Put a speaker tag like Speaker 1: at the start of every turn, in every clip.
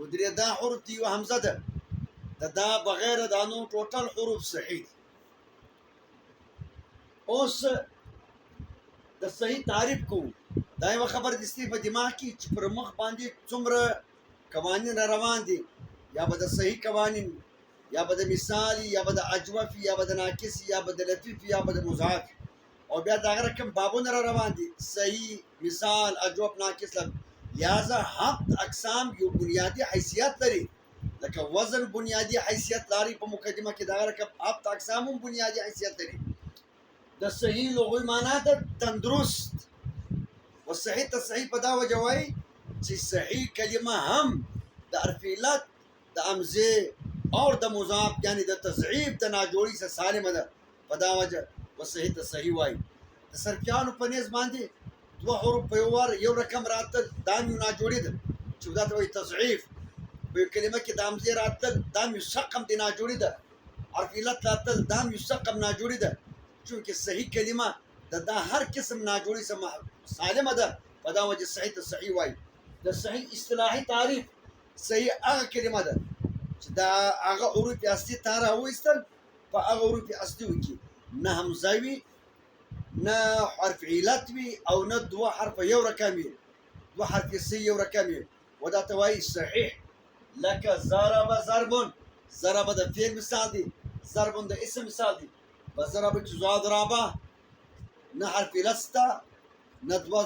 Speaker 1: ودري دا حروف دي وهمزه دا بغیر دانو ټوټل حروف صحیح اوس د صحیح تعریف کوم دا یو خبر دستی په دماغ کې چې پر مخ باندې څومره قوانین روان دي یا به د صحیح قوانین یا به د مثال یا به د اجوف یا به د ناقص یا به د لطیف یا به د مضاعف او بیا دا رقم بابونه روان دي صحیح مثال اجوف ناقص لہذا ہفت اقسام یو بنیادی حیثیت لري لکه وزن بنیادی حیثیت لري په مقدمه کې دا رقم هفت اقسام بنیادی حیثیت لري د صحیح لغوي معنا د تندرست و صحیح تصحیح په دا وجه وای چې صحیح کلمه هم د حرف علت د همزه اور د مضاف یعنی د تضعیف د ناجوړی سره سالمه ده په دا وجه و صحیح تصحیح وای د سرکیانو په نس باندې دو حروف په یو رقم راتل دام یو ناجوړی ده چې دا ته وایي تضعیف په کلمه کې د همزه راتل دام یو سقم د ناجوړی ده حرف علت راتل دام یو سقم ناجوړی ده چونکه صحیح کلمه دا هر قسم ناجوړی سره سالمه ده په دا وجه صحیح تصحیح وای د صحیح اصطلاحي تعریف صحیح هغه کلمه ده چې دا هغه حروف اصلي تار اوستل په هغه حروف اصلي وکي نه همزه وي نه حرف علت وي او نه دوه حرف یو رقم وي دوه حرف سی یو رقم وي ودا ته وایي صحیح لکه ضرب ضربون ضرب د فعل مثال دی ضربون د اسم مثال دی بضرب چې ضربه نه حرف لستا نه دوه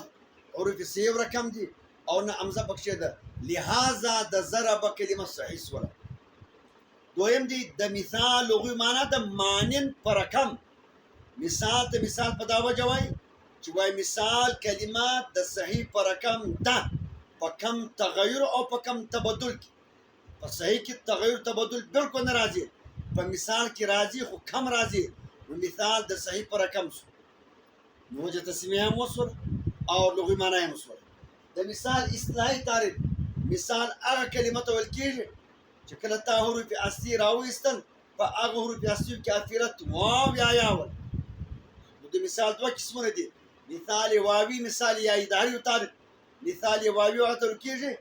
Speaker 1: حروف سی یو رقم دي او نه همزه پکې ده لہذا د ضرب کلمه صحیح سوله دویم دی د مثال لغوي معنا د مانن پر رقم مثال ته مثال په دا وجه وای چې وای مثال کلمه د صحیح پر رقم ده په کم تغیر او په کم تبدل کې په صحیح کې تغیر تبدل بالکل ناراضي په مثال کې راضي خو کم راضي نو مثال د صحیح پر رقم سو موجه تسمیه موصل او لغوي معنا یې موصل د مثال اصطلاحي تعریف مثال هغه کلمه ته ویل کېږي چې کله تا حروف اصلي راوېستل په هغه حروف اصلي کې اخرت واو یا یاول د مثال دوه قسمونه دي مثال واوي مثال یاي د هر یو تعریف مثال واوي ورته کېږي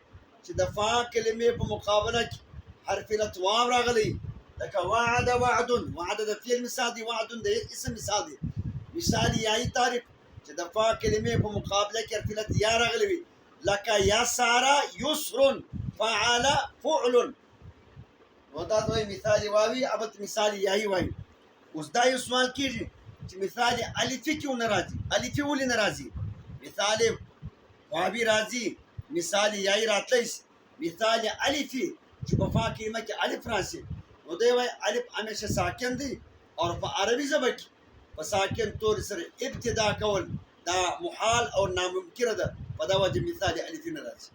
Speaker 1: چې د فا کلمې په مقابله کې حرف علت واو راغلی لکه وعد وعد وعد د فعل مثال دی وعد د اسم مثال دی مثال یاي تعریف چې د فا کلمې په مقابله کې حرف علت یا راغلی وي لکه یسر یسر فعل فعل ودا دوی مثال واوي ابد مثال یاي وای اوس دا یو سوال کېږي چې مثال الفی کیوں ناراضي الفی ولې ناراضي مثال واوي راضي مثال یاي راتلی مثال الفی چې په فا کلمه کې الف راځي نو دی وای الف همیشه ساکن دی او په عربي ژبه کې په ساکن تور سره ابتدا کول دا محال او ناممکن ده په دا وجه مثال الفی ناراضي